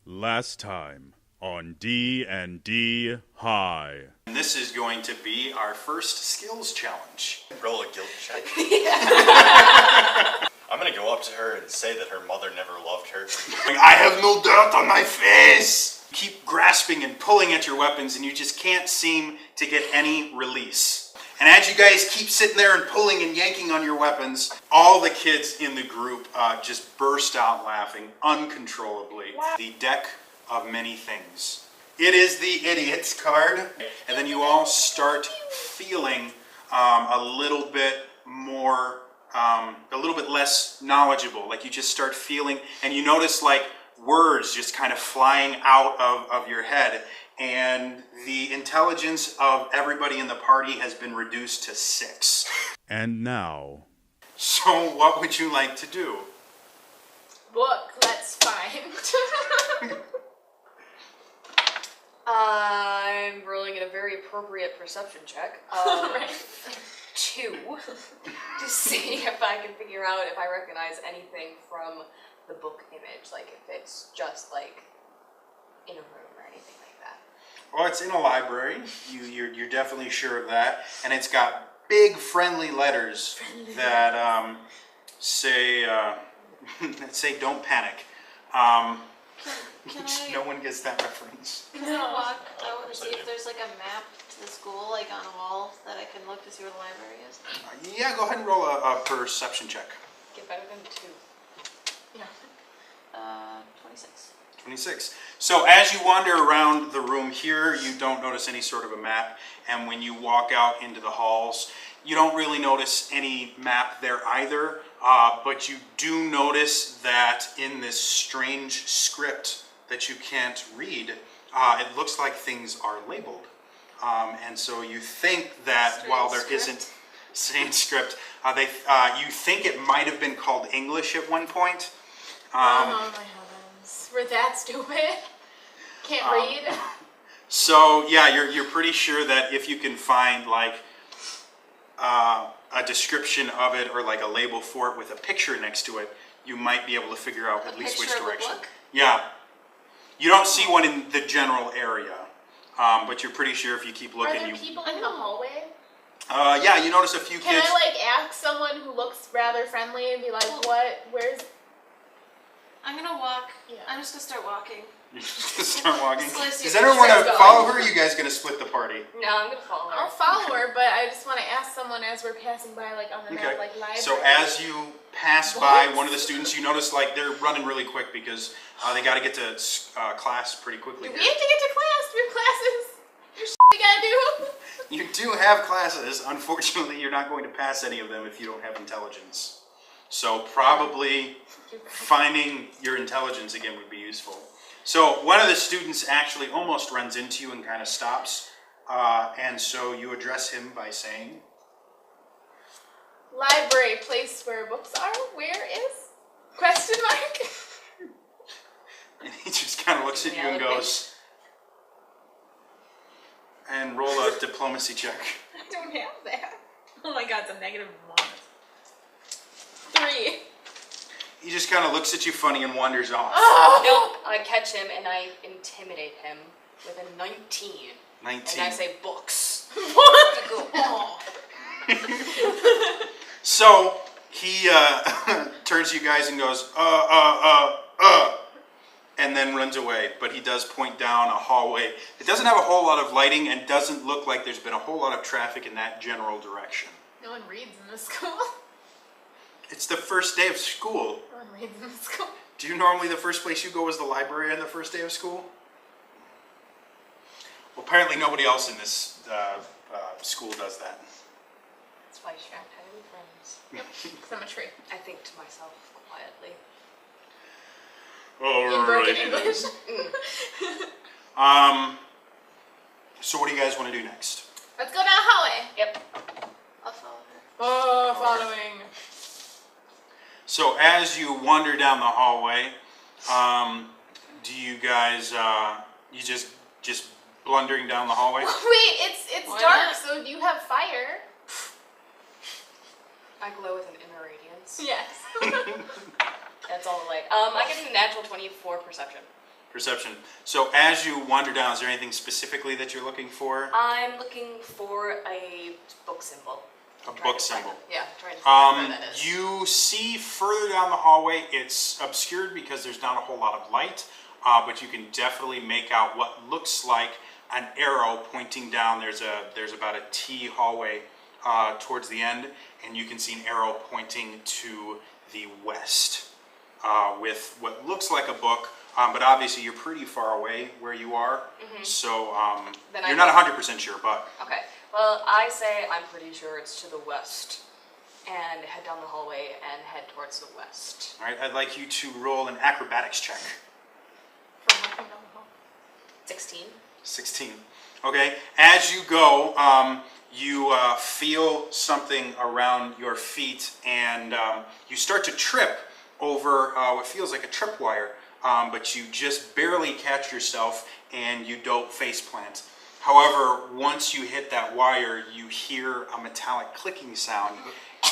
Last time on D&D High. And this is going to be our first skills challenge. Roll a guilt check. I'm gonna go up to her and say that her mother never loved her. I have no dirt on my face! Keep grasping and pulling at your weapons and you just can't seem to get any release. And as you guys keep sitting there and pulling and yanking on your weapons, all the kids in the group just burst out laughing uncontrollably. Wow. The deck of many things. It is the Idiot's card, and then you all start feeling a little bit more, a little bit less knowledgeable. Like you just start feeling, and you notice like words just kind of flying out of your head. And the intelligence of everybody in the party has been reduced to 6. And now... So what would you like to do? Book, let's find. I'm rolling a very appropriate perception check. Right. 2. To see if I can figure out if I recognize anything from the book image. Like if it's just like in a room or anything like that. Well, it's in a library. You're definitely sure of that. And it's got big friendly letters that say don't panic. No one gets that reference. Can I walk out and see if there's like a map to the school, like on a wall, that I can look to see where the library is? Yeah, go ahead and roll a perception check. Get better than 2. Yeah. 26. 26. So as you wander around the room here, you don't notice any sort of a map. And when you walk out into the halls, you don't really notice any map there either. But you do notice that in this strange script that you can't read, it looks like things are labeled. And so you think that while there isn't strange script, you think it might have been called English at one point. Oh my heavens. We're that stupid. Can't read. So yeah, you're pretty sure that if you can find like a description of it or like a label for it with a picture next to it, you might be able to figure out at least which direction. Book? Yeah. You don't see one in the general area, but you're pretty sure if you keep looking. Are there people in the hallway? Yeah, you notice a few Can kids. I like ask someone who looks rather friendly and be like, where's... I'm gonna walk. Yeah. I'm just gonna start walking. You're just gonna start walking. Slice Does your anyone want to going. follow her, or are you guys gonna split the party? No, I'm gonna follow her. I'll follow her, but I just want to ask someone as we're passing by, like on the map, like library. So as you pass by one of the students, you notice like they're running really quick because they got to get to class pretty quickly. Do here. we have to get to class? We have classes. There's we gotta do. You do have classes. Unfortunately, you're not going to pass any of them if you don't have intelligence. So probably finding your intelligence again would be useful. So one of the students actually almost runs into you and kind of stops. And so you address him by saying, Library, place where books are. Where is? Question mark. and he just kind of looks at you and goes, and roll a diplomacy check. I don't have that. Oh my god, it's a -1. 3. He just kind of looks at you funny and wanders off. Oh. Nope. I catch him and I intimidate him with a 19. 19. And I say books. What? You go, oh. So he turns to you guys and goes, and then runs away. But he does point down a hallway. It doesn't have a whole lot of lighting and doesn't look like there's been a whole lot of traffic in that general direction. No one reads in this school. It's the first day of school. No one reads in this school. Do you normally the first place you go is the library on the first day of school? Well, apparently nobody else in this school does that. That's why you should have any friends. Yep. Cemetery. I think to myself quietly. In broken English. So what do you guys want to do next? Let's go down the hallway. Yep. I'll follow her. Oh, following. So as you wander down the hallway, do you guys you just blundering down the hallway? Wait, it's Why dark, not? so do you have fire? I glow with an inner radiance. Yes. That's all the light. I get a natural 20 for perception. Perception. So as you wander down, is there anything specifically that you're looking for? I'm looking for a book symbol. A book symbol. Yeah, trying to figure out where that is. You see further down the hallway, it's obscured because there's not a whole lot of light, but you can definitely make out what looks like an arrow pointing down. There's about a T hallway towards the end, and you can see an arrow pointing to the west with what looks like a book, but obviously you're pretty far away where you are, so you're not 100% sure, but... Okay, well, I say I'm pretty sure it's to the west, and head down the hallway and head towards the west. All right, I'd like you to roll an acrobatics check. From walking down the hall. 16. 16. Okay, as you go, you feel something around your feet, and you start to trip over what feels like a tripwire, but you just barely catch yourself and you don't face plant. However, once you hit that wire, you hear a metallic clicking sound,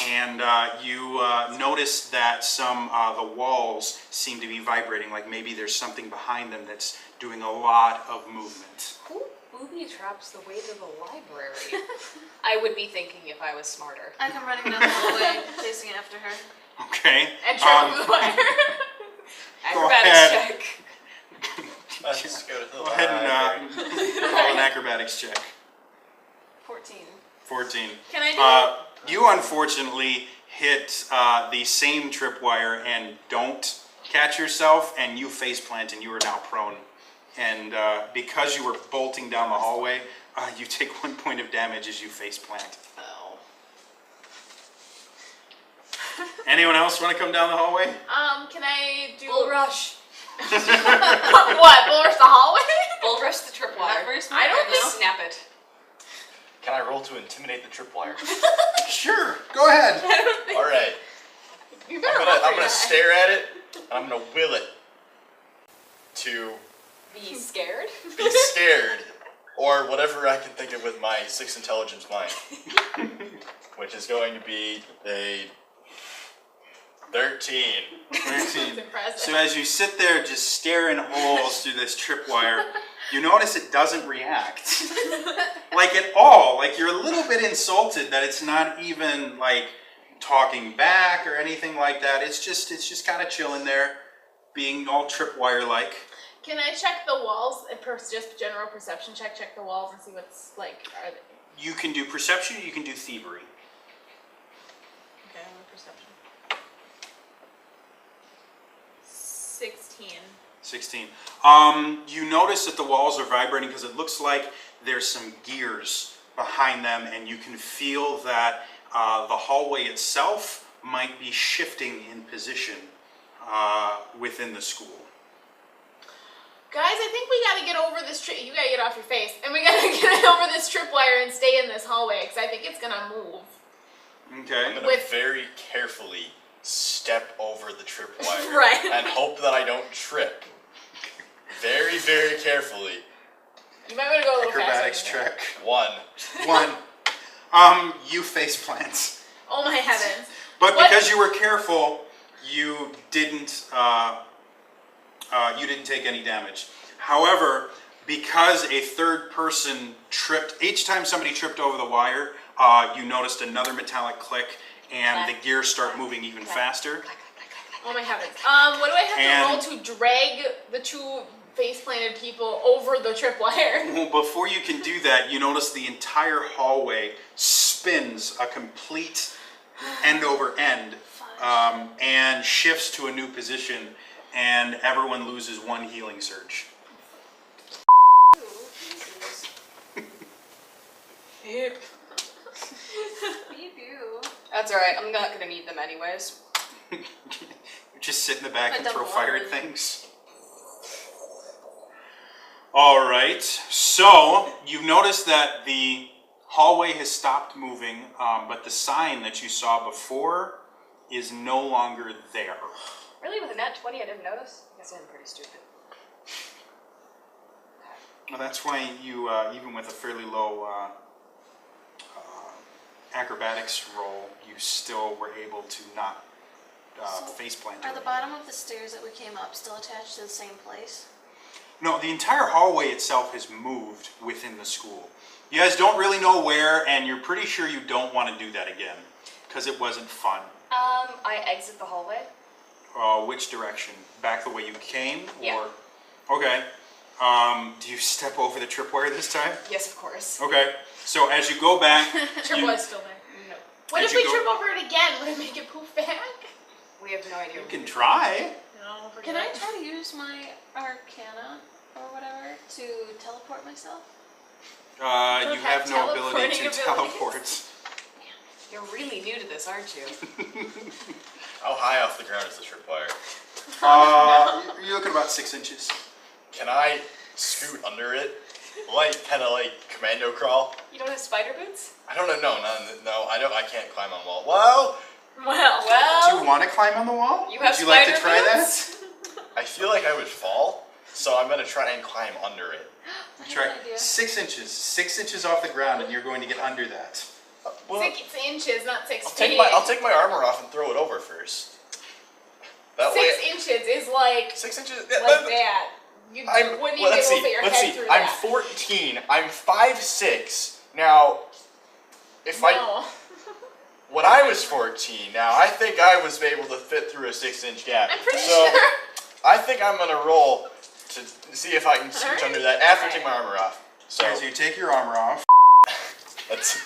and you notice that the walls seem to be vibrating, like maybe there's something behind them that's doing a lot of movement. Who booby traps the way to the library? I would be thinking if I was smarter. I come running down the hallway, chasing after her. Okay. And trip over the wire. Acrobatics check. Let's go to the Go ahead library. and roll an acrobatics check. 14. 14. Can I do You unfortunately hit the same tripwire and don't catch yourself, and you face plant, and you are now prone. And because you were bolting down the hallway, you take 1 point of damage as you face plant. Oh. Anyone else want to come down the hallway? can I do Bull rush. what? Bull rush the hallway? Bull rush the tripwire. Not very smart I don't right think now. Snap it. Can I roll to intimidate the tripwire? Sure, go ahead. All right. You I'm better gonna, roll I'm for gonna that. stare at it, and I'm gonna will it to Be scared. be scared, or whatever I can think of with my 6 intelligence mind, which is going to be a 13. 13. Impressive. So as you sit there just staring holes through this tripwire, you notice it doesn't react. Like at all. Like you're a little bit insulted that it's not even like talking back or anything like that. It's just kind of chilling there, being all tripwire like. Can I check the walls? Just general perception check. Check the walls and see what's like. Are they... You can do perception, or you can do thievery. Okay, I'm on perception. 16. 16. You notice that the walls are vibrating because it looks like there's some gears behind them, and you can feel that the hallway itself might be shifting in position within the school. Guys, I think we gotta get over this trip. You gotta get off your face. And we gotta get over this tripwire and stay in this hallway, because I think it's gonna move. Okay. I'm gonna With- very carefully step over the tripwire Right. and hope that I don't trip. Very, very carefully. You might wanna go a little Acrobatics faster. check. 1. 1. You face plant. Oh my heavens. But What? because you were careful, you didn't take any damage. However, because a third person tripped, each time somebody tripped over the wire, you noticed another metallic click, and the gears start moving even faster. Oh my heavens. What do I have to roll to drag the two face-planted people over the tripwire? Well, before you can do that, you notice the entire hallway spins a complete end over end, and shifts to a new position, and everyone loses 1 healing surge. You do. That's alright, I'm not gonna need them anyways. Just sit in the back I and don't throw want fire at it. things. All right, so you've noticed that the hallway has stopped moving, but the sign that you saw before is no longer there. Really, with a nat 20 I didn't notice? I guess I'm pretty stupid. Well, that's why you, even with a fairly low acrobatics roll, you still were able to not So, face plant. Are the bottom of the stairs that we came up still attached to the same place? No, the entire hallway itself has moved within the school. You guys don't really know where, and you're pretty sure you don't want to do that again, because it wasn't fun. I exit the hallway. Which direction? Back the way you came? Yeah. Or... Okay. Do you step over the tripwire this time? Yes, of course. Okay. So as you go back... Tripwire's still there. No. What As if you we go- trip over it again? Would it make it poof back? We have no idea. You can try. No, forget Can I it. try to use my arcana or whatever to teleport myself? You have no ability to teleporting teleport. You're really new to this, aren't you? How high off the ground is the tripwire? You're looking about 6 inches. Can I scoot under it? Like, kind of like commando crawl? You don't have spider boots? I don't know. No, I can't climb on wall. Well, Do you want to climb on the wall? You Would have you like to spider try boots? that? I feel like I would fall, so I'm gonna try and climb under it. I have Try an idea. 6 inches. 6 inches off the ground, and you're going to get under that. Well, 6 inches, not 6 I'll feet. take my armor off and throw it over first. That 6 way, inches is like 6 inches. like that. You wouldn't even be able to fit your head through I'm that. 14. I'm 5'6". Now, if No. when I was 14, now I think I was able to fit through a 6-inch gap. I'm pretty so, sure. I think I'm gonna roll to see if I can scooch Alright. under that after I take my armor off. So As you take your armor off, that's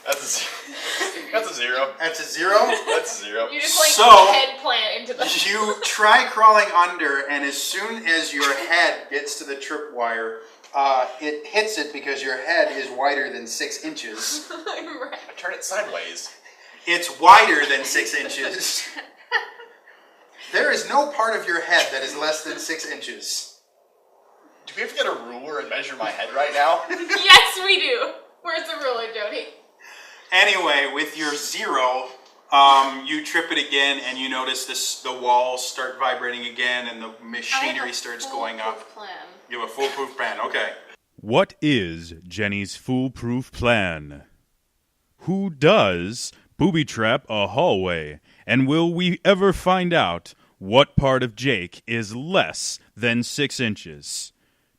that's a zero. that's a 0. That's a 0. You just like So- head plant into the. You try crawling under, and as soon as your head gets to the tripwire, it hits it because your head is wider than 6 inches. Right. I turn it sideways. It's wider than 6 inches. There is no part of your head that is less than 6 inches. Do we have to get a ruler and measure my head right now? Yes, we do. Where's the ruler, Jody? Anyway, with your 0, you trip it again, and you notice the walls start vibrating again, and the machinery starts going up. Plan. You have a foolproof plan. Okay. What is Jenny's foolproof plan? Who does booby trap a hallway? And will we ever find out what part of Jake is less than 6 inches?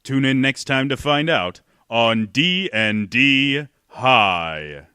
Tune in next time to find out on D&D High.